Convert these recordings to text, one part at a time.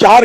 4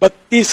32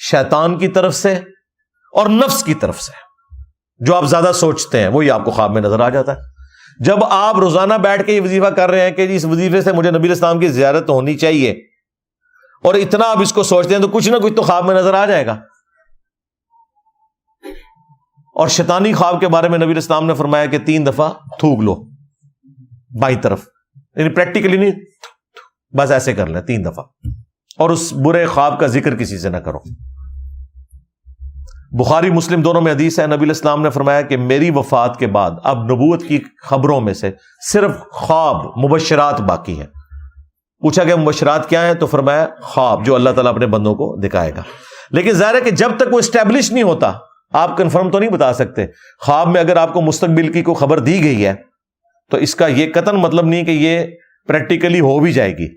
شیطان کی طرف سے اور نفس کی طرف سے. جو آپ زیادہ سوچتے ہیں وہی آپ کو خواب میں نظر آ جاتا ہے. جب آپ روزانہ بیٹھ کے یہ وظیفہ کر رہے ہیں کہ جی اس وظیفے سے مجھے نبی الاسلام کی زیارت ہونی چاہیے, اور اتنا آپ اس کو سوچتے ہیں تو کچھ نہ کچھ تو خواب میں نظر آ جائے گا. اور شیطانی خواب کے بارے میں نبی الاسلام نے فرمایا کہ 3 دفعہ تھوک لو بائیں طرف, یعنی پریکٹیکلی نہیں, بس ایسے کر لیں 3 دفعہ, اور اس برے خواب کا ذکر کسی سے نہ کرو. بخاری مسلم دونوں میں حدیث ہے, نبی الاسلام نے فرمایا کہ میری وفات کے بعد اب نبوت کی خبروں میں سے صرف خواب مبشرات باقی ہیں. پوچھا کہ مبشرات کیا ہیں, تو فرمایا خواب جو اللہ تعالیٰ اپنے بندوں کو دکھائے گا. لیکن ظاہر ہے کہ جب تک وہ اسٹیبلش نہیں ہوتا آپ کنفرم تو نہیں بتا سکتے. خواب میں اگر آپ کو مستقبل کی کوئی خبر دی گئی ہے تو اس کا یہ قطعاً مطلب نہیں کہ یہ پریکٹیکلی ہو بھی جائے گی.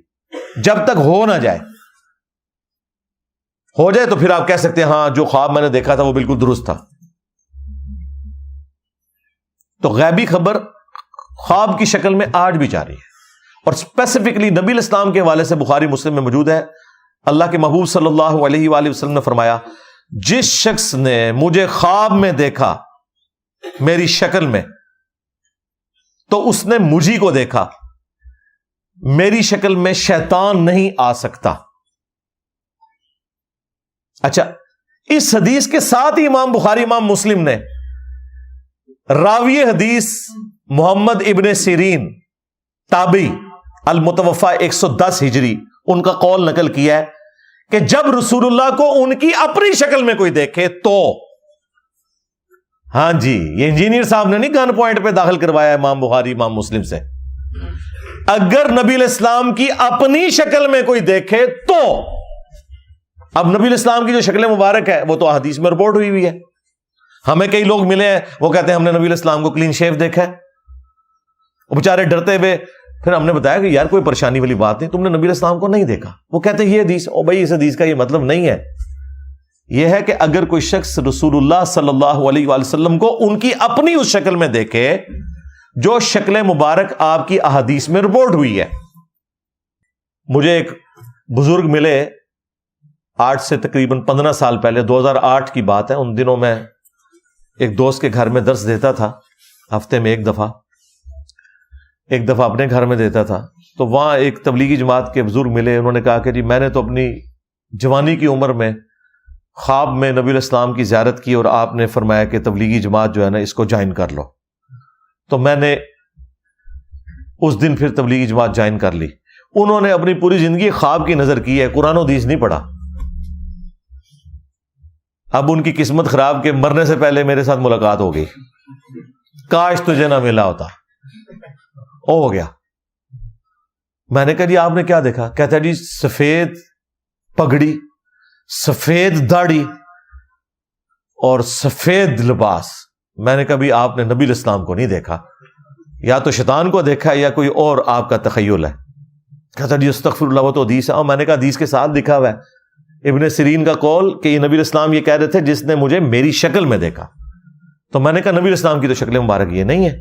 جب تک ہو نہ جائے, ہو جائے تو پھر آپ کہہ سکتے ہیں ہاں جو خواب میں نے دیکھا تھا وہ بالکل درست تھا. تو غیبی خبر خواب کی شکل میں آج بھی جاری ہے, اور اسپیسیفکلی نبی الاسلام کے حوالے سے بخاری مسلم میں موجود ہے. اللہ کے محبوب صلی اللہ علیہ وآلہ وسلم نے فرمایا جس شخص نے مجھے خواب میں دیکھا میری شکل میں تو اس نے مجھی کو دیکھا, میری شکل میں شیطان نہیں آ سکتا. اچھا, اس حدیث کے ساتھ ہی امام بخاری امام مسلم نے راوی حدیث محمد ابن سیرین تابعی المتوفا 110 ہجری ان کا قول نقل کیا ہے کہ جب رسول اللہ کو ان کی اپنی شکل میں کوئی دیکھے تو, ہاں جی یہ انجینئر صاحب نے نہیں گن پوائنٹ پہ داخل کروایا امام بخاری امام مسلم سے, اگر نبی الاسلام کی اپنی شکل میں کوئی دیکھے تو. اب نبی الاسلام کی جو شکل مبارک ہے وہ تو حدیث میں رپورٹ ہوئی ہے. ہمیں کئی لوگ ملے ہیں وہ کہتے ہیں ہم نے نبی الاسلام کو کلین شیو دیکھا ہے, وہ بیچارے ڈرتے ہوئے. پھر ہم نے بتایا کہ یار کوئی پریشانی والی بات نہیں, تم نے نبی الاسلام کو نہیں دیکھا. وہ کہتے ہیں یہ حدیث, او بھائی اس حدیث کا یہ مطلب نہیں ہے. یہ ہے کہ اگر کوئی شخص رسول اللہ صلی اللہ علیہ وآلہ وسلم کو ان کی اپنی اس شکل میں دیکھے جو شکل مبارک آپ کی احادیث میں رپورٹ ہوئی ہے. مجھے ایک بزرگ ملے آج سے تقریباً 15 سال پہلے, 2008 کی بات ہے. ان دنوں میں ایک دوست کے گھر میں درس دیتا تھا, ہفتے میں ایک دفعہ اپنے گھر میں دیتا تھا. تو وہاں ایک تبلیغی جماعت کے بزرگ ملے, انہوں نے کہا کہ جی میں نے تو اپنی جوانی کی عمر میں خواب میں نبی الاسلام کی زیارت کی اور آپ نے فرمایا کہ تبلیغی جماعت جو ہے نا اس کو جوائن کر لو. تو میں نے اس دن پھر تبلیغی جماعت جوائن کر لی. انہوں نے اپنی پوری زندگی خواب کی نظر کی ہے, قرآن و حدیث نہیں پڑھا. اب ان کی قسمت خراب کہ مرنے سے پہلے میرے ساتھ ملاقات ہو گئی, کاش تجھے نہ ملا ہوتا. ہو گیا. میں نے کہا جی آپ نے کیا دیکھا؟ کہتا ہے جی سفید پگڑی, سفید داڑھی اور سفید لباس. میں نے کہا بھی آپ نے نبی الاسلام کو نہیں دیکھا, یا تو شیطان کو دیکھا یا کوئی اور آپ کا تخیل ہے. کہتا جی استغفر اللہ, وہ تو حدیث ہے. اور میں نے کہا حدیث کے ساتھ لکھا ہوا ہے ابن سیرین کا قول کہ یہ نبی الاسلام یہ کہہ رہے تھے جس نے مجھے میری شکل میں دیکھا. تو میں نے کہا نبی الاسلام کی تو شکل مبارک یہ نہیں ہے.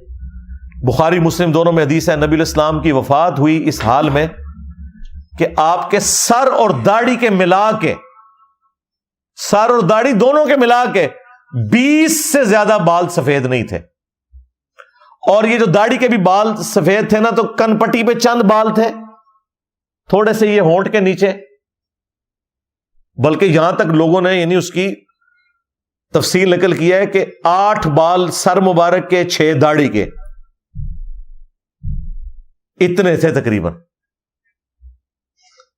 بخاری مسلم دونوں میں حدیث ہے نبی الاسلام کی وفات ہوئی اس حال میں کہ آپ کے سر اور داڑھی کے ملا کے, سر اور داڑھی دونوں کے ملا کے 20 سے زیادہ بال سفید نہیں تھے. اور یہ جو داڑھی کے بھی بال سفید تھے نا تو کن پٹی پہ چند بال تھے, تھوڑے سے یہ ہونٹ کے نیچے, بلکہ یہاں تک لوگوں نے یعنی اس کی تفصیل نقل کیا ہے کہ 8 بال سر مبارک کے, 6 داڑھی کے, اتنے تھے تقریباً.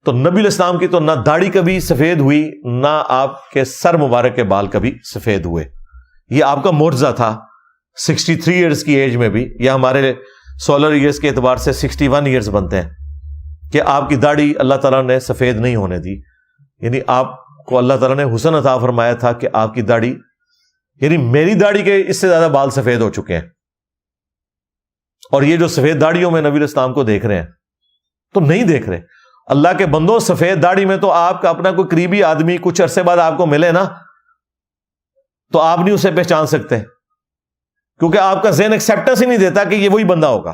تو نبی الاسلام کی تو نہ داڑھی کبھی سفید ہوئی نہ آپ کے سر مبارک کے بال کبھی سفید ہوئے. یہ آپ کا معجزہ تھا 63 ایئرز کی ایج میں بھی, یا ہمارے سولر ایئرز کے اعتبار سے 61 ایئرز بنتے ہیں, کہ آپ کی داڑھی اللہ تعالیٰ نے سفید نہیں ہونے دی. یعنی آپ کو اللہ تعالیٰ نے حسن عطا فرمایا تھا کہ آپ کی داڑھی, یعنی میری داڑھی کے اس سے زیادہ بال سفید ہو چکے ہیں. اور یہ جو سفید داڑھیوں میں نبی الاسلام کو دیکھ رہے ہیں تو نہیں دیکھ رہے. اللہ کے بندوں, سفید داڑھی میں تو آپ کا اپنا کوئی قریبی آدمی کچھ عرصے بعد آپ کو ملے نا تو آپ نہیں اسے پہچان سکتے, کیونکہ آپ کا ذہن ایکسیپٹنس ہی نہیں دیتا کہ یہ وہی بندہ ہوگا.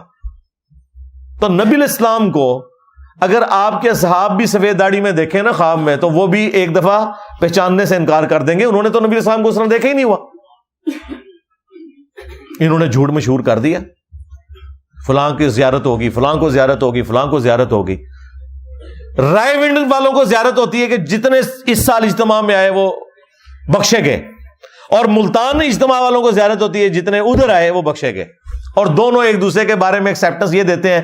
تو نبی الاسلام کو اگر آپ کے صحاب بھی سفید داڑھی میں دیکھیں نا خواب میں تو وہ بھی ایک دفعہ پہچاننے سے انکار کر دیں گے. انہوں نے تو نبی السلام کو اس طرح دیکھا ہی نہیں ہوا, انہوں نے جھوٹ مشہور کر دیا, فلاں کی زیارت ہوگی, فلاں کو زیارت ہوگی, فلاں کو زیارت ہوگی. رائے ونڈ والوں کو زیارت ہوتی ہے کہ جتنے اس سال اجتماع میں آئے وہ بخشے گئے, اور ملتان اجتماع والوں کو زیارت ہوتی ہے جتنے ادھر آئے وہ بخشے گئے. اور دونوں ایک دوسرے کے بارے میں ایکسیپٹنس یہ دیتے ہیں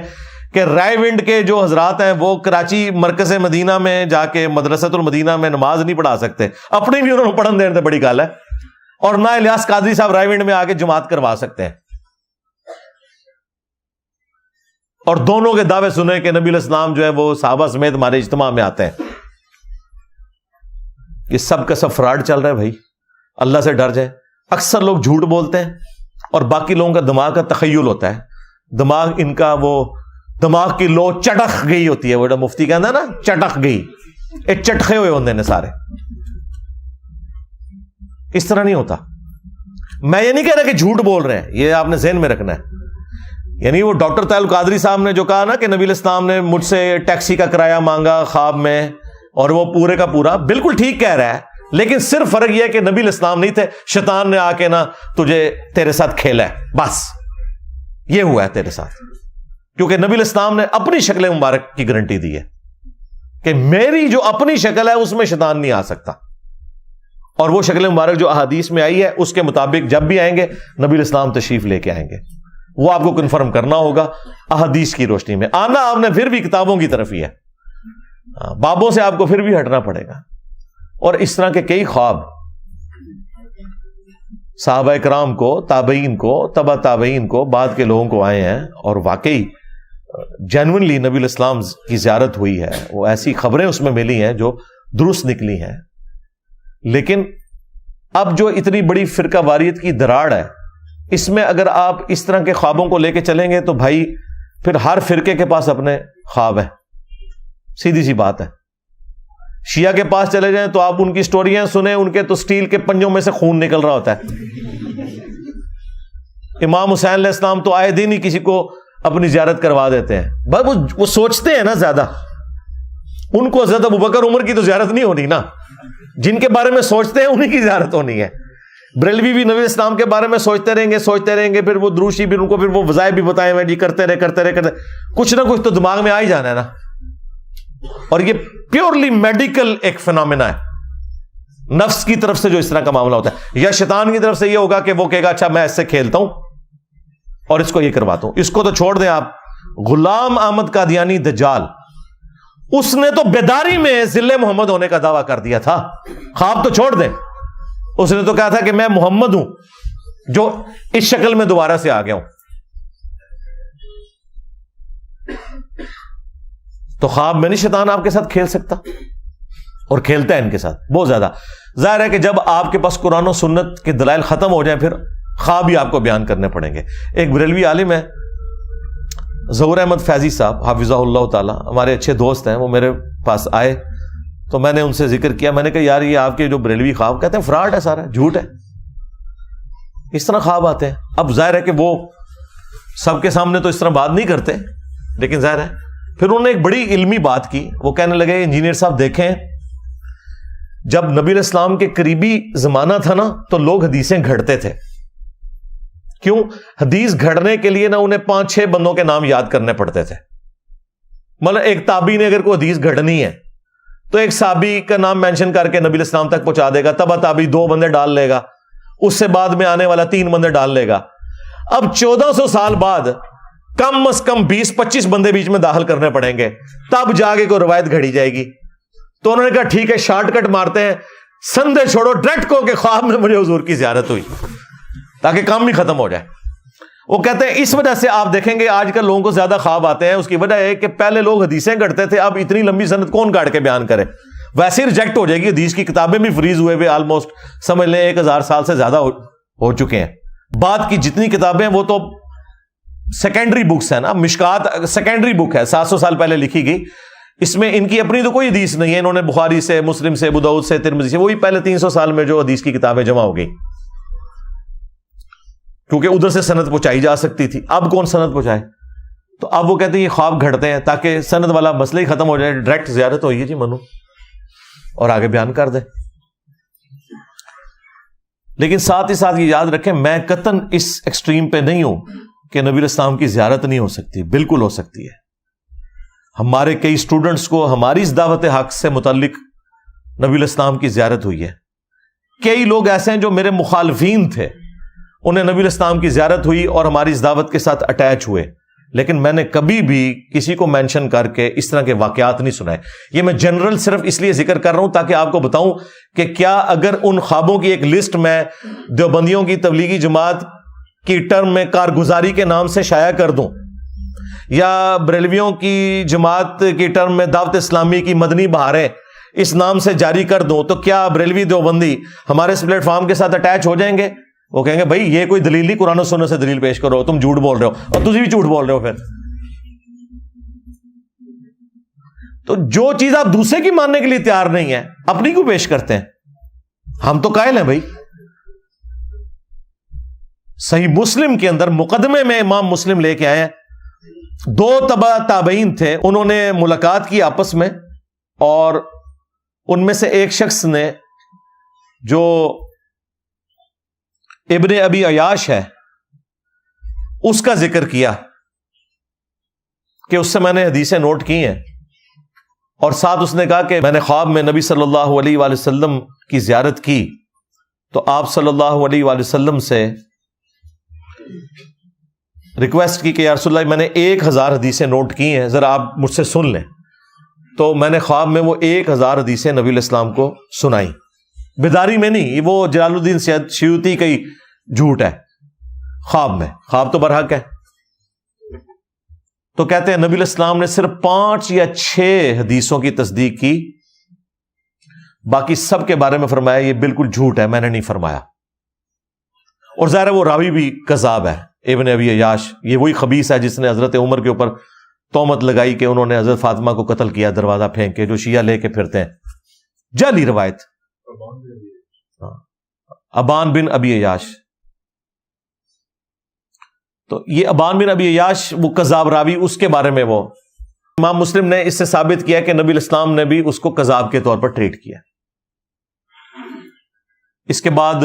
کہ رائے ونڈ کے جو حضرات ہیں وہ کراچی مرکز مدینہ میں جا کے مدرسۃ المدینہ میں نماز نہیں پڑھا سکتے, اپنی بھی انہوں نے پڑھن دینے بڑی گل ہے, اور نہ الیاس قادری صاحب رائے ونڈ میں آ کے جماعت کروا سکتے ہیں. اور دونوں کے دعوے سنے کہ نبی علیہ السلام جو ہے وہ صحابہ سمیت ہمارے اجتماع میں آتے ہیں. یہ سب کا سب فراڈ چل رہا ہے بھائی, اللہ سے ڈر جائے. اکثر لوگ جھوٹ بولتے ہیں اور باقی لوگوں کا دماغ کا تخیل ہوتا ہے, دماغ ان کا وہ دماغ کی لو چٹک گئی ہوتی ہے, وہ مفتی کہتا ہے نا چٹک گئی, یہ چٹکے ہوئے ہوتے ہیں سارے. اس طرح نہیں ہوتا. میں یہ نہیں کہہ رہا کہ جھوٹ بول رہے ہیں, یہ آپ نے ذہن میں رکھنا ہے. یعنی وہ ڈاکٹر طاہر القادری صاحب نے جو کہا نا کہ نبی علیہ السلام نے مجھ سے ٹیکسی کا کرایہ مانگا خواب میں, اور وہ پورے کا پورا بالکل ٹھیک کہہ رہا ہے, لیکن صرف فرق یہ ہے کہ نبی علیہ السلام نہیں تھے, شیطان نے آ کے نا تجھے تیرے ساتھ کھیلا ہے, بس یہ ہوا ہے تیرے ساتھ. کیونکہ نبی علیہ السلام نے اپنی شکل مبارک کی گارنٹی دی ہے کہ میری جو اپنی شکل ہے اس میں شیطان نہیں آ سکتا, اور وہ شکل مبارک جو احادیث میں آئی ہے اس کے مطابق جب بھی آئیں گے نبی علیہ السلام تشریف لے کے آئیں گے. وہ آپ کو کنفرم کرنا ہوگا احادیث کی روشنی میں. آنا آپ نے پھر بھی کتابوں کی طرف ہی ہے, بابوں سے آپ کو پھر بھی ہٹنا پڑے گا. اور اس طرح کے کئی خواب صحابہ کرام کو, تابعین کو, تبع تابعین کو, بعد کے لوگوں کو آئے ہیں, اور واقعی جینوئنلی نبی علیہ السلام کی زیارت ہوئی ہے. وہ ایسی خبریں اس میں ملی ہیں جو درست نکلی ہیں. لیکن اب جو اتنی بڑی فرقہ واریت کی دراڑ ہے, اس میں اگر آپ اس طرح کے خوابوں کو لے کے چلیں گے تو بھائی پھر ہر فرقے کے پاس اپنے خواب ہیں, سیدھی سی بات ہے. شیعہ کے پاس چلے جائیں تو آپ ان کی سٹوریاں سنیں, ان کے تو سٹیل کے پنجوں میں سے خون نکل رہا ہوتا ہے. امام حسین علیہ السلام تو آئے دن ہی کسی کو اپنی زیارت کروا دیتے ہیں. بس وہ سوچتے ہیں نا زیادہ, ان کو حضرت ابوبکر عمر کی تو زیارت نہیں ہونی نا, جن کے بارے میں سوچتے ہیں انہیں کی زیارت ہونی ہے. بریلوی بھی نبی اسلام کے بارے میں سوچتے رہیں گے, پھر وہ دروشی بھی ان کو پھر وہ وظائف بھی بتائے ہوئے جی, کرتے رہے کچھ نہ کچھ تو دماغ میں آ ہی جانا ہے نا. اور یہ پیورلی میڈیکل ایک فینومینا ہے, نفس کی طرف سے جو اس طرح کا معاملہ ہوتا ہے, یا شیطان کی طرف سے یہ ہوگا کہ وہ کہے گا اچھا میں اس سے کھیلتا ہوں اور اس کو یہ کرواتا ہوں. اس کو تو چھوڑ دیں آپ, غلام احمد قادیانی دجال, اس نے تو بیداری میں ذل محمد ہونے کا دعویٰ کر دیا تھا. خواب تو چھوڑ دیں, اس نے تو کہا تھا کہ میں محمد ہوں جو اس شکل میں دوبارہ سے آ گیا ہوں. تو خواب میں نہیں شیطان آپ کے ساتھ کھیل سکتا, اور کھیلتا ہے ان کے ساتھ بہت زیادہ. ظاہر ہے کہ جب آپ کے پاس قرآن و سنت کے دلائل ختم ہو جائیں پھر خواب بھی آپ کو بیان کرنے پڑیں گے. ایک بریلوی عالم ہے ظہور احمد فیضی صاحب حافظہ اللہ تعالی, ہمارے اچھے دوست ہیں, وہ میرے پاس آئے تو میں نے ان سے ذکر کیا, میں نے کہا یار یہ آپ کے جو بریلوی خواب کہتے ہیں فراڈ ہے, سارا جھوٹ ہے, اس طرح خواب آتے ہیں. اب ظاہر ہے کہ وہ سب کے سامنے تو اس طرح بات نہیں کرتے, لیکن ظاہر ہے پھر انہوں نے ایک بڑی علمی بات کی. وہ کہنے لگے انجینئر صاحب دیکھیں, جب نبی علیہ السلام کے قریبی زمانہ تھا نا تو لوگ حدیثیں گھڑتے تھے. کیوں؟ حدیث گھڑنے کے لیے نا انہیں 5-6 بندوں کے نام یاد کرنے پڑتے تھے. مطلب ایک تابعی نے اگر کوئی حدیث گھڑنی ہے تو ایک صحابی کا نام مینشن کر کے نبی علیہ السلام تک پہنچا دے گا, تبع تابعی 2 بندے ڈال لے گا, اس سے بعد میں آنے والا 3 بندے ڈال لے گا. اب 1400 سال بعد کم از کم 20-25 بندے بیچ میں داخل کرنے پڑیں گے, تب جا کے کوئی روایت گھڑی جائے گی. تو انہوں نے کہا ٹھیک ہے شارٹ کٹ مارتے ہیں, سندے چھوڑو ڈائریکٹ کو کہ خواب میں مجھے حضور کی زیارت ہوئی, تاکہ کام بھی ختم ہو جائے. وہ کہتے ہیں اس وجہ سے آپ دیکھیں گے آج کل لوگوں کو زیادہ خواب آتے ہیں. اس کی وجہ ہے کہ پہلے لوگ حدیثیں گھڑتے تھے, اب اتنی لمبی سند کون کاٹ کے بیان کرے, ویسے ہی ریجیکٹ ہو جائے گی. حدیث کی کتابیں بھی فریز ہوئے آلموسٹ سمجھ لیں 1000 سال سے زیادہ ہو چکے ہیں. بعد کی جتنی کتابیں وہ تو سیکنڈری بکس ہیں نا. مشکات سیکنڈری بک ہے, 700 سال پہلے لکھی گئی, اس میں ان کی اپنی تو کوئی حدیث نہیں ہے. انہوں نے بخاری سے, مسلم سے, ابو داؤد سے, ترمذی سے, وہی پہلے 300 سال میں جو حدیث کی کتابیں جمع ہو گئی, کیونکہ ادھر سے سند پہنچائی جا سکتی تھی. اب کون سند پہنچائے؟ تو اب وہ کہتے ہیں یہ خواب گھڑتے ہیں تاکہ سند والا مسئلہ ہی ختم ہو جائے، ڈائریکٹ زیارت ہوئی ہے جی منو، اور آگے بیان کر دیں۔ لیکن ساتھ ہی ساتھ یہ یاد رکھیں میں قطعاً اس ایکسٹریم پہ نہیں ہوں کہ نبی الاسلام کی زیارت نہیں ہو سکتی، بالکل ہو سکتی ہے۔ ہمارے کئی اسٹوڈنٹس کو ہماری اس دعوت حق سے متعلق نبی الاسلام کی زیارت ہوئی ہے۔ کئی لوگ ایسے ہیں جو میرے مخالفین تھے، انہیں نبی الاسلام کی زیارت ہوئی اور ہماری اس دعوت کے ساتھ اٹیچ ہوئے، لیکن میں نے کبھی بھی کسی کو مینشن کر کے اس طرح کے واقعات نہیں سنائے۔ یہ میں جنرل صرف اس لیے ذکر کر رہا ہوں تاکہ آپ کو بتاؤں کہ کیا اگر ان خوابوں کی ایک لسٹ میں دیوبندیوں کی تبلیغی جماعت کی ٹرم میں کارگزاری کے نام سے شائع کر دوں، یا بریلویوں کی جماعت کی ٹرم میں دعوت اسلامی کی مدنی بہاریں اس نام سے جاری کر دوں، تو کیا بریلوی دیوبندی ہمارے اس پلیٹ فارم کے ساتھ اٹیچ ہو جائیں گے؟ وہ کہیں گے بھائی یہ کوئی دلیل نہیں، قرآن و سنت سے دلیل پیش کرو، تم جھوٹ بول رہے ہو، اور تجھے بھی جھوٹ بول رہے ہو۔ پھر تو جو چیز آپ دوسرے کی ماننے کے لیے تیار نہیں ہے اپنی کو پیش کرتے ہیں۔ ہم تو قائل ہیں بھائی، صحیح مسلم کے اندر مقدمے میں امام مسلم لے کے آئے ہیں، دو تبع تابعین تھے، انہوں نے ملاقات کی آپس میں، اور ان میں سے ایک شخص نے جو ابن ابی عیاش ہے اس کا ذکر کیا کہ اس سے میں نے حدیثیں نوٹ کی ہیں، اور ساتھ اس نے کہا کہ میں نے خواب میں نبی صلی اللہ علیہ وآلہ وسلم کی زیارت کی، تو آپ صلی اللہ علیہ وآلہ وسلم سے ریکویسٹ کی کہ یا رسول اللہ میں نے 1000 حدیثیں نوٹ کی ہیں، ذرا آپ مجھ سے سن لیں۔ تو میں نے خواب میں وہ 1000 حدیثیں نبی علیہ السلام کو سنائی، بیداری میں نہیں، یہ وہ جلال الدین سیوطی کا ہی جھوٹ ہے، خواب میں، خواب تو برحق ہے۔ تو کہتے ہیں نبی علیہ السلام نے صرف 5 یا 6 حدیثوں کی تصدیق کی، باقی سب کے بارے میں فرمایا یہ بالکل جھوٹ ہے، میں نے نہیں فرمایا۔ اور ظاہر ہے وہ راوی بھی کذاب ہے، ابن ابی عیاش، یہ وہی خبیث ہے جس نے حضرت عمر کے اوپر تہمت لگائی کہ انہوں نے حضرت فاطمہ کو قتل کیا دروازہ پھینک کے، جو شیعہ لے کے پھرتے ہیں، جعلی روایت۔ ابان بن ابی عیاش، تو یہ ابان بن ابی عیاش وہ کذاب راوی، اس کے بارے میں وہ امام مسلم نے اس سے ثابت کیا کہ نبی الاسلام نے بھی اس کو کذاب کے طور پر ٹریٹ کیا۔ اس کے بعد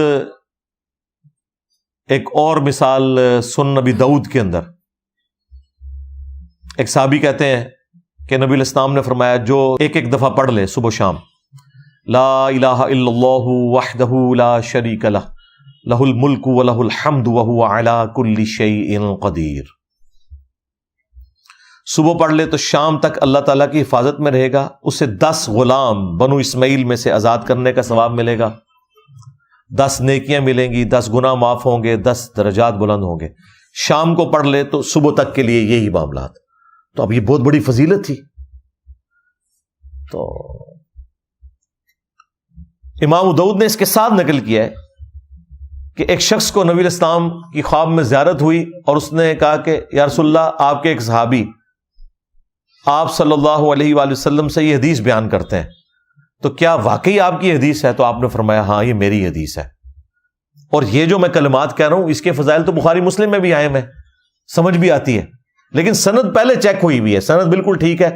ایک اور مثال سنن نبی داؤد کے اندر ایک صحابی کہتے ہیں کہ نبی الاسلام نے فرمایا جو ایک دفعہ پڑھ لے صبح و شام لا الہ الا اللہ وحدہ لا شریک لہ لہ الملک ولہ الحمد وہو علی کل شیء قدیر، صبح پڑھ لے تو شام تک اللہ تعالیٰ کی حفاظت میں رہے گا، اسے 10 غلام بنو اسماعیل میں سے آزاد کرنے کا ثواب ملے گا، 10 نیکیاں ملیں گی، 10 گناہ معاف ہوں گے، 10 درجات بلند ہوں گے۔ شام کو پڑھ لے تو صبح تک کے لیے یہی معاملات۔ تو اب یہ بہت بڑی فضیلت تھی۔ تو امام داؤد نے اس کے ساتھ نقل کیا ہے کہ ایک شخص کو نبی الاسلام کی خواب میں زیارت ہوئی اور اس نے کہا کہ یا رسول اللہ آپ کے ایک صحابی آپ صلی اللہ علیہ وآلہ وسلم سے یہ حدیث بیان کرتے ہیں، تو کیا واقعی آپ کی حدیث ہے؟ تو آپ نے فرمایا ہاں یہ میری حدیث ہے، اور یہ جو میں کلمات کہہ رہا ہوں اس کے فضائل تو بخاری مسلم میں بھی آئے ہیں، سمجھ بھی آتی ہے، لیکن سند پہلے چیک ہوئی ہوئی ہے، سند بالکل ٹھیک ہے،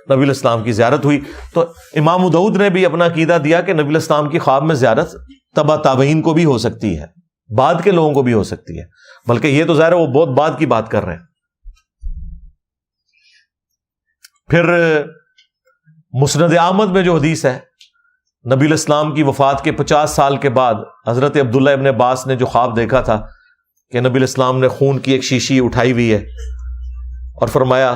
نبی الاسلام کی زیارت ہوئی۔ تو امام داؤد نے بھی اپنا عقیدہ دیا کہ نبی الاسلام کی خواب میں زیارت تبع تابعین کو بھی ہو سکتی ہے، بعد کے لوگوں کو بھی ہو سکتی ہے، بلکہ یہ تو ظاہر ہے وہ بہت بعد کی بات کر رہے ہیں۔ پھر مسند احمد میں جو حدیث ہے نبی الاسلام کی وفات کے 50 سال کے بعد حضرت عبداللہ ابن عباس نے جو خواب دیکھا تھا کہ نبی الاسلام نے خون کی ایک شیشی اٹھائی ہوئی ہے اور فرمایا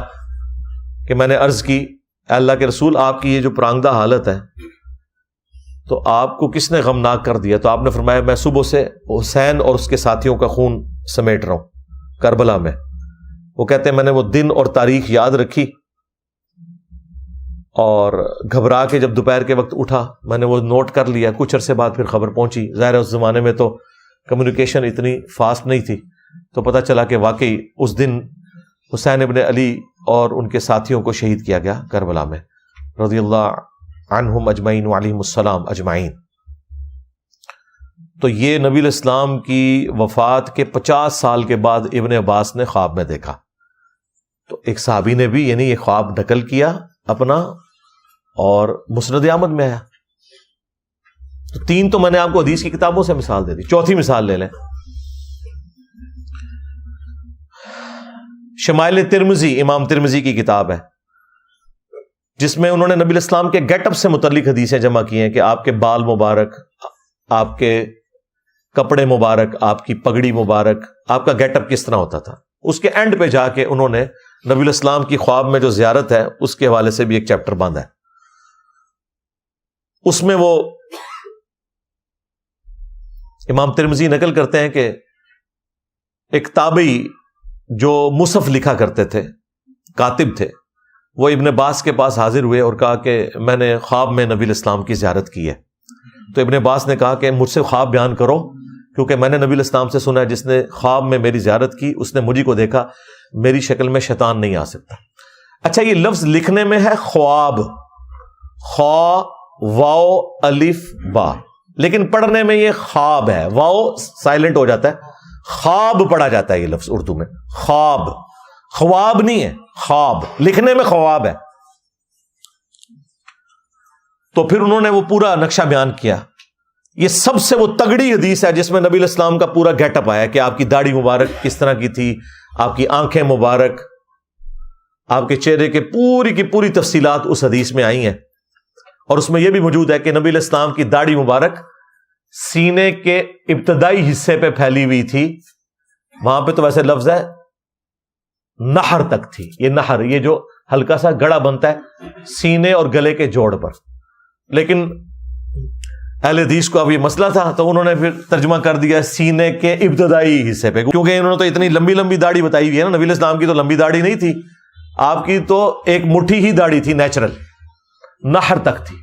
کہ میں نے عرض کی اے اللہ کے رسول آپ کی یہ جو پرانگدہ حالت ہے تو آپ کو کس نے غمناک کر دیا؟ تو آپ نے فرمایا میں صبح سے حسین اور اس کے ساتھیوں کا خون سمیٹ رہا ہوں کربلا میں۔ وہ کہتے ہیں میں نے وہ دن اور تاریخ یاد رکھی اور گھبرا کے جب دوپہر کے وقت اٹھا میں نے وہ نوٹ کر لیا، کچھ عرصے بعد پھر خبر پہنچی، ظاہر ہے اس زمانے میں تو کمیونیکیشن اتنی فاسٹ نہیں تھی، تو پتہ چلا کہ واقعی اس دن حسین ابن علی اور ان کے ساتھیوں کو شہید کیا گیا کربلا میں، رضی اللہ عنہم اجمعین وعلیہم السلام اجمعین۔ تو یہ نبی الاسلام کی وفات کے 50 سال کے بعد ابن عباس نے خواب میں دیکھا۔ تو ایک صحابی نے بھی یعنی یہ خواب نقل کیا اپنا اور مسند احمد میں آیا. تو 3 تو میں نے آپ کو حدیث کی کتابوں سے مثال دے دی. چوتھی مثال لے لیں. شمائل ترمذی، امام ترمذی کی کتاب ہے جس میں انہوں نے نبی الاسلام کے گیٹ اپ سے متعلق حدیثیں جمع کی ہیں کہ آپ کے بال مبارک، آپ کے کپڑے مبارک، آپ کی پگڑی مبارک، آپ کا گیٹ اپ کس طرح ہوتا تھا. اس کے اینڈ پہ جا کے انہوں نے نبی الاسلام کی خواب میں جو زیارت ہے اس کے حوالے سے بھی ایک چیپٹر باندھا ہے. اس میں وہ امام ترمذی نقل کرتے ہیں کہ ایک تابعی جو مصحف لکھا کرتے تھے، کاتب تھے، وہ ابن عباس کے پاس حاضر ہوئے اور کہا کہ میں نے خواب میں نبی الاسلام کی زیارت کی ہے. تو ابن عباس نے کہا کہ مجھ سے خواب بیان کرو، کیونکہ میں نے نبی الاسلام سے سنا ہے جس نے خواب میں میری زیارت کی اس نے مجھے کو دیکھا، میری شکل میں شیطان نہیں آ سکتا. اچھا، یہ لفظ لکھنے میں ہے خواب، خوا واو الف با، لیکن پڑھنے میں یہ خواب ہے، واو سائلنٹ ہو جاتا ہے، خواب پڑھا جاتا ہے یہ لفظ اردو میں. خواب، خواب نہیں ہے، خواب، لکھنے میں خواب ہے. تو پھر انہوں نے وہ پورا نقشہ بیان کیا. یہ سب سے وہ تگڑی حدیث ہے جس میں نبی الاسلام کا پورا گیٹ اپ آیا کہ آپ کی داڑھی مبارک کس طرح کی تھی، آپ کی آنکھیں مبارک، آپ کے چہرے کے پوری کی پوری تفصیلات اس حدیث میں آئی ہیں. اور اس میں یہ بھی موجود ہے کہ نبی الاسلام کی داڑھی مبارک سینے کے ابتدائی حصے پہ پھیلی ہوئی تھی. وہاں پہ تو ویسے لفظ ہے نہر تک تھی. یہ نہر، یہ جو ہلکا سا گڑا بنتا ہے سینے اور گلے کے جوڑ پر. لیکن اہل حدیث کو اب یہ مسئلہ تھا تو انہوں نے پھر ترجمہ کر دیا سینے کے ابتدائی حصے پہ، کیونکہ انہوں نے تو اتنی لمبی لمبی داڑھی بتائی ہوئی ہے نا. نبی الاسلام کی تو لمبی داڑھی نہیں تھی، آپ کی تو ایک مٹھی ہی داڑھی تھی، نیچرل، نہر تک تھی.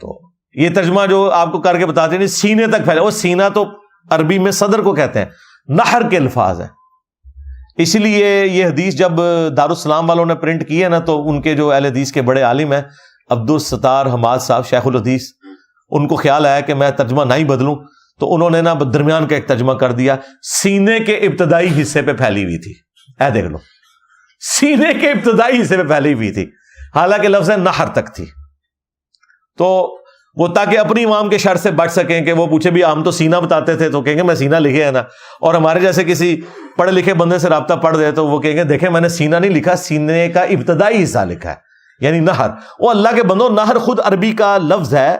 تو یہ ترجمہ جو آپ کو کر کے بتاتے ہیں سینے تک پھیلا، وہ سینہ تو عربی میں صدر کو کہتے ہیں، نہر کے الفاظ ہیں. اسی لیے یہ حدیث جب دارالسلام والوں نے پرنٹ کی ہے نا تو ان کے جو اہل حدیث کے بڑے عالم ہیں عبدالستار حماد صاحب شیخ الحدیث، ان کو خیال آیا کہ میں ترجمہ نہ ہی بدلوں، تو انہوں نے نا درمیان کا ایک ترجمہ کر دیا سینے کے ابتدائی حصے پہ پھیلی ہوئی تھی. اے دیکھ لو، سینے کے ابتدائی حصے پہ پھیلی ہوئی تھی، حالانکہ لفظ نہر تک تھی. تو وہ تاکہ اپنی امام کے شر سے بچ سکیں کہ وہ پوچھے بھی ہم تو سینہ بتاتے تھے تو کہیں گے میں سینہ لکھے ہے نا، اور ہمارے جیسے کسی پڑھے لکھے بندے سے رابطہ پڑھ دے تو وہ کہیں گے دیکھیں میں نے سینہ نہیں لکھا، سینے کا ابتدائی حصہ لکھا ہے، یعنی نہر. وہ اللہ کے بندو، نہر خود عربی کا لفظ ہے،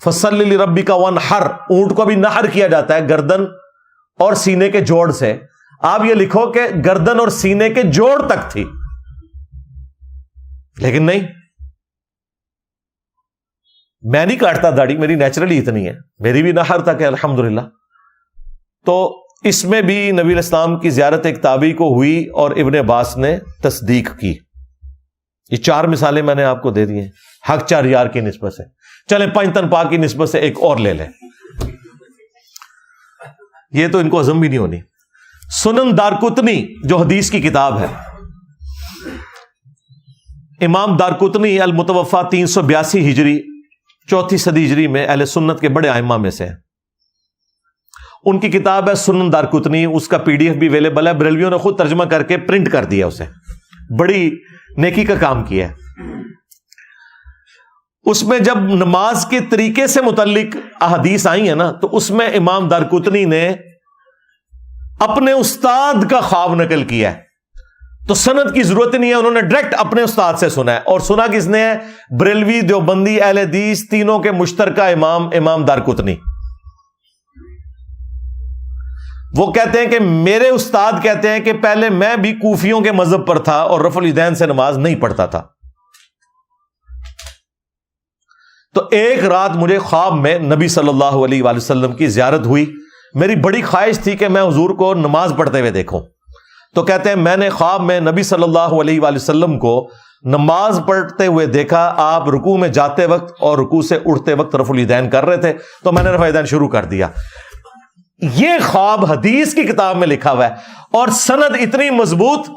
فصل لربک وانحر، اونٹ کو بھی نہر کیا جاتا ہے گردن اور سینے کے جوڑ سے. آپ یہ لکھو کہ گردن اور سینے کے جوڑ تک تھی، لیکن نہیں، میں نہیں کاٹتا داڑھی، میری نیچرلی اتنی ہے، میری بھی نہر تک ہے الحمدللہ. تو اس میں بھی نبی الاسلام کی زیارت ایک تابعی کو ہوئی اور ابن عباس نے تصدیق کی. یہ 4 مثالیں میں نے آپ کو دے دی ہیں حق 4 یار کی نسبت سے. چلیں 5 تن پاک کی نسبت سے ایک اور لے لیں، یہ تو ان کو ہضم بھی نہیں ہونی. سنن دارقطنی جو حدیث کی کتاب ہے، امام دارقطنی المتوفا 382 ہجری 4 صدی ہجری میں اہل سنت کے بڑے ائمہ میں سے ہیں. ان کی کتاب ہے سنن دارقطنی، اس کا PDF بھی اویلیبل ہے، بریلویوں نے خود ترجمہ کر کے پرنٹ کر دیا، اسے بڑی نیکی کا کام کیا ہے. اس میں جب نماز کے طریقے سے متعلق احادیث آئی ہیں نا تو اس میں امام دارقطنی نے اپنے استاد کا خواب نقل کیا ہے. تو سند کی ضرورت نہیں ہے، انہوں نے ڈائریکٹ اپنے استاد سے سنا ہے. اور سنا کس نے ہے؟ بریلوی، دیوبندی، اہل حدیث تینوں کے مشترکہ امام دارقطنی. وہ کہتے ہیں کہ میرے استاد کہتے ہیں کہ پہلے میں بھی کوفیوں کے مذہب پر تھا اور رفع الیدین سے نماز نہیں پڑھتا تھا. تو ایک رات مجھے خواب میں نبی صلی اللہ علیہ وآلہ وسلم کی زیارت ہوئی. میری بڑی خواہش تھی کہ میں حضور کو نماز پڑھتے ہوئے دیکھوں. تو کہتے ہیں میں نے خواب میں نبی صلی اللہ علیہ وآلہ وسلم کو نماز پڑھتے ہوئے دیکھا. آپ رکوع میں جاتے وقت اور رکوع سے اٹھتے وقت رفع الیدین کر رہے تھے، تو میں نے رفع الیدین شروع کر دیا. یہ خواب حدیث کی کتاب میں لکھا ہوا ہے اور سند اتنی مضبوط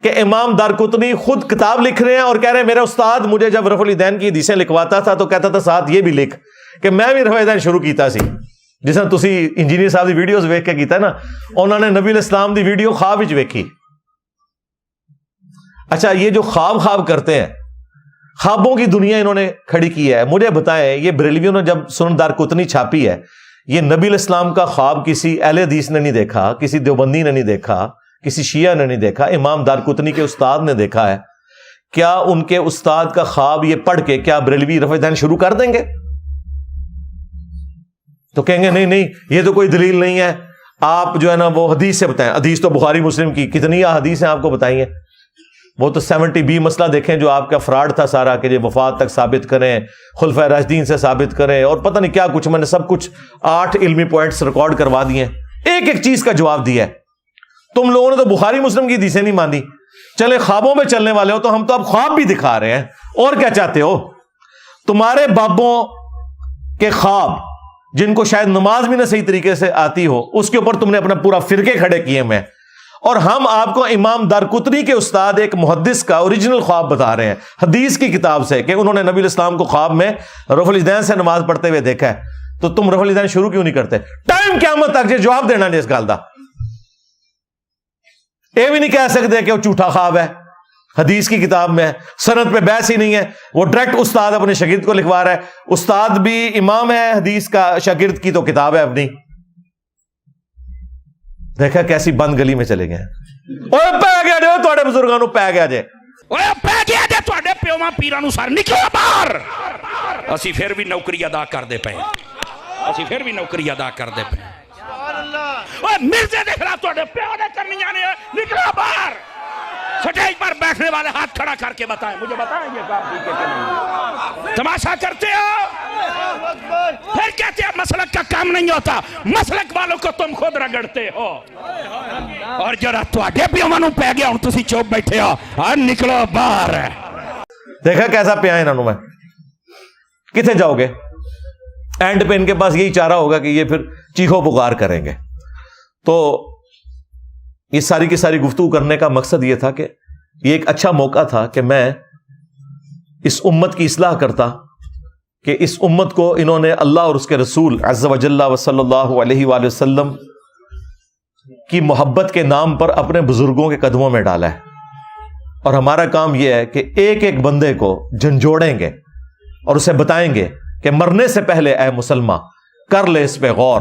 کہ امام دارقطنی خود کتاب لکھ رہے ہیں اور کہہ رہے ہیں میرا استاد مجھے جب رفع الیدین کی حدیثیں لکھواتا تھا تو کہتا تھا ساتھ یہ بھی لکھ کہ میں بھی رفع الیدین شروع کیتا سی. جس طرح تسی انجینئر صاحب دی ویڈیوز ویکھ کے کیتا ہے نا، انہوں نے نبی علیہ السلام دی ویڈیو خواب وچ ویکھی اچھا یہ جو خواب کرتے ہیں، خوابوں کی دنیا انہوں نے کھڑی کی ہے. مجھے بتائیں یہ بریلویوں نے جب سنن دارقطنی چھاپی ہے، یہ نبی علیہ السلام کا خواب کسی اہل حدیث نے نہیں دیکھا، کسی دیوبندی نے نہیں دیکھا، کسی شیعہ نے نہیں دیکھا، امام دارقطنی کے استاد نے دیکھا ہے. کیا ان کے استاد کا خواب یہ پڑھ کے کیا بریلوی رفع دین شروع کر دیں گے؟ تو کہیں گے نہیں یہ تو کوئی دلیل نہیں ہے، آپ جو ہے نا وہ حدیث سے بتائیں. حدیث تو بخاری مسلم کی کتنی حدیث ہیں آپ کو بتائی ہیں. وہ تو 70B مسئلہ دیکھیں جو آپ کا فراڈ تھا سارا، کہ یہ وفات تک ثابت کریں، خلفائے راشدین سے ثابت کریں، اور پتہ نہیں کیا کچھ. میں نے سب کچھ 8 علمی پوائنٹس ریکارڈ کروا دیے، ایک چیز کا جواب دیا ہے. تم لوگوں نے تو بخاری مسلم کی حدیثیں نہیں مانی. چلے خوابوں میں چلنے والے ہو تو ہم تو اب خواب بھی دکھا رہے ہیں. اور کیا چاہتے ہو؟ تمہارے بابوں کے خواب، جن کو شاید نماز بھی نہ صحیح طریقے سے آتی ہو، اس کے اوپر تم نے اپنا پورا فرقے کھڑے کیے میں، اور ہم آپ کو امام دارقطنی کے استاد ایک محدث کا اوریجنل خواب بتا رہے ہیں حدیث کی کتاب سے، کہ انہوں نے نبی علیہ السلام کو خواب میں رفع الیدین سے نماز پڑھتے ہوئے دیکھا ہے. تو تم رفع الیدین شروع کیوں نہیں کرتے؟ ٹائم قیامت تک جو جواب دینا نہیں اس گل دا. یہ بھی نہیں کہہ سکتے کہ وہ جھوٹا خواب ہے، حدیث کی کتاب میں سند پہ بحث ہی نہیں ہے. وہ ڈائریکٹ استاد اپنے شاگرد کو لکھوا رہا ہے. استاد بھی امام ہے حدیث کا، شاگرد کی تو کتاب ہے اپنی. دیکھا کیسی بند گلی میں چلے گئے. اوے پہ گیا جے تواڈے بزرگاں نوں، پہ گیا جے، اوے پہ گیا جے تواڈے پیواں پیراں نوں. سر نکلو باہر. اسی پھر بھی نوکری ادا کردے پئے، اسی پھر بھی نوکری ادا کردے پئے. اوے مرزے دے خلاف تواڈے پیو نے کرنیاں نے، نکلو باہر. سٹیج پر بیٹھنے والے ہاتھ کھڑا کر کے بتائیں، مجھے بتائیں یہ کام ٹھیک ہے کہ نہیں؟ تماشا کرتے ہو، پھر کہتے ہیں مسلک کا کام نہیں ہوتا. مسلک والوں کو تم خود رگڑتے ہو. اور جڑا تواڈے پیواں نوں پے گیا ہن تسی چوپ بیٹھے ہو، اور نکلو باہر. دیکھا کیسا پیا انہوں نے. میں کتنے جاؤ گے؟ اینڈ پہ ان کے پاس یہی چارہ ہوگا کہ یہ پھر چیخو پکار کریں گے. تو یہ ساری کی ساری گفتگو کرنے کا مقصد یہ تھا کہ یہ ایک اچھا موقع تھا کہ میں اس امت کی اصلاح کرتا، کہ اس امت کو انہوں نے اللہ اور اس کے رسول عز و جل و صلی اللہ علیہ وآلہ وسلم کی محبت کے نام پر اپنے بزرگوں کے قدموں میں ڈالا ہے. اور ہمارا کام یہ ہے کہ ایک ایک بندے کو جھنجھوڑیں گے اور اسے بتائیں گے کہ مرنے سے پہلے اے مسلمان کر لے اس پہ غور.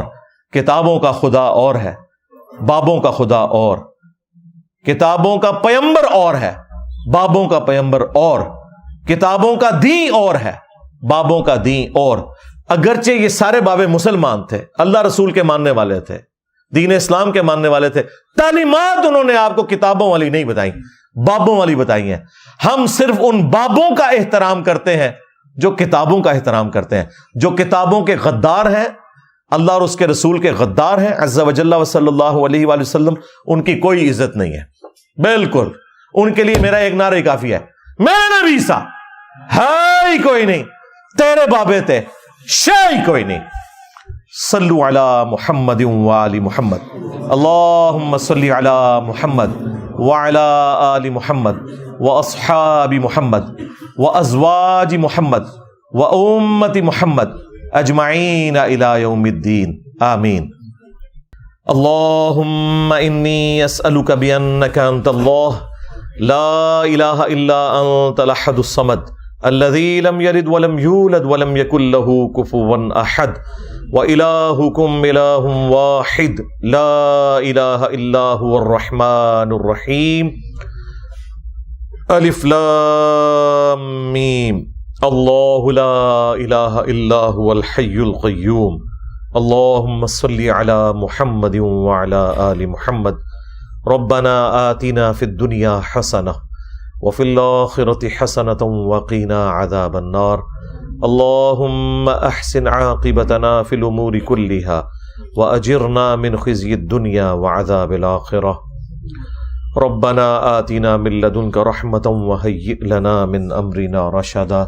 کتابوں کا خدا اور ہے، بابوں کا خدا اور. کتابوں کا پیمبر اور ہے، بابوں کا پیمبر اور. کتابوں کا دین اور ہے، بابوں کا دین اور. اگرچہ یہ سارے بابے مسلمان تھے، اللہ رسول کے ماننے والے تھے، دین اسلام کے ماننے والے تھے، تعلیمات انہوں نے آپ کو کتابوں والی نہیں بتائی، بابوں والی بتائی ہیں. ہم صرف ان بابوں کا احترام کرتے ہیں جو کتابوں کا احترام کرتے ہیں. جو کتابوں کے غدار ہیں، اللہ اور اس کے رسول کے غدار ہیں عز و جل و صلی اللہ علیہ وآلہ وسلم، ان کی کوئی عزت نہیں ہے. بالکل ان کے لیے میرا ایک نعرہ ہی کافی ہے، میرا نبی سا ہے ہی کوئی نہیں، تیرے بابے تھے شے ہی کوئی نہیں. صلو علی محمد وآل محمد. اللہم صلی علی محمد وعلی آل محمد واصحاب محمد وازواج محمد وامت محمد اجمعین الی یوم الدین آمین. اللہم انی اسألک بانک انت اللہ لا الہ الا انت الاحد الصمد الذی لم یلد ولم یولد ولم یکن له کفوا احد وإلہکم الہ واحد لا الہ الا هو الرحمن الرحیم. الف لام میم. اللہ لا الہ الا هو الحی القیوم. اللہم صلی علی محمد وعلی آل محمد. ربنا آتنا فی الدنیا حسنہ وفی الآخرة حسنة وقنا عذاب النار. اللہم احسن عاقبتنا فی الامور كلها واجرنا من خزي الدنيا وعذاب الآخرة. ربنا آتنا من لدنك رحمة وهيئ لنا من أمرنا رشدا.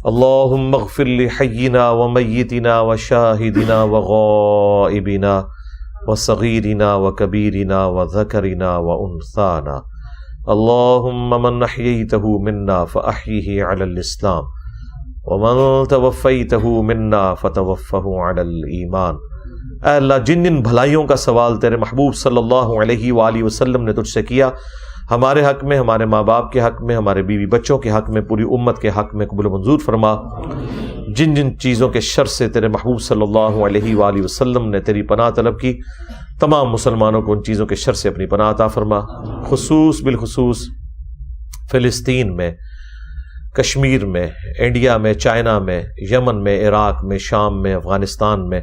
اللهم اغفر لحينا وميتنا وشاهدنا وغائبنا وصغيرنا وكبيرنا وذكرنا وأنثانا. اللهم من أحييته منا فأحيه على الإسلام ومن توفيته منا فتوفه على الإيمان. اے اللہ جن جن بھلائیوں کا سوال تیرے محبوب صلی اللہ علیہ وآلہ وسلم نے تجھ سے کیا، ہمارے حق میں، ہمارے ماں باپ کے حق میں، ہمارے بیوی بچوں کے حق میں، پوری امت کے حق میں قبول و منظور فرما۔ جن جن چیزوں کے شر سے تیرے محبوب صلی اللہ علیہ وآلہ وسلم نے تیری پناہ طلب کی، تمام مسلمانوں کو ان چیزوں کے شر سے اپنی پناہ عطا فرما، بالخصوص فلسطین میں، کشمیر میں، انڈیا میں، چائنا میں، یمن میں، عراق میں، شام میں، افغانستان میں،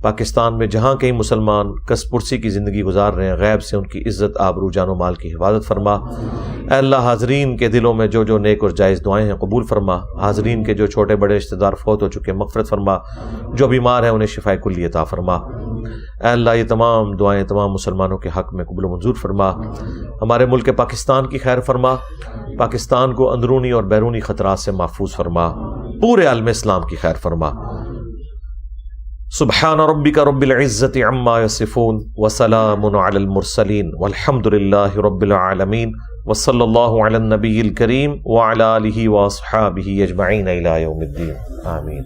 پاکستان میں، جہاں کہیں مسلمان کس پرسی کی زندگی گزار رہے ہیں، غیب سے ان کی عزت، آبرو، جان و مال کی حفاظت فرما۔ اے اللہ، حاضرین کے دلوں میں جو جو نیک اور جائز دعائیں ہیں قبول فرما، حاضرین کے جو چھوٹے بڑے رشتہ دار فوت ہو چکے مغفرت فرما، جو بیمار ہیں انہیں شفاء کلی عطا فرما۔ اے اللہ، یہ تمام دعائیں تمام مسلمانوں کے حق میں قبول و منظور فرما۔ ہمارے ملک پاکستان کی خیر فرما، پاکستان کو اندرونی اور بیرونی خطرات سے محفوظ فرما، پورے عالم اسلام کی خیر فرما۔ سبحان ربک رب العزت عما یصفون وسلام علی المرسلین والحمد للہ رب العالمین وصلی اللہ علی النبی الکریم وعلی آلہ واصحابہ اجمعین الی یوم الدین، آمین۔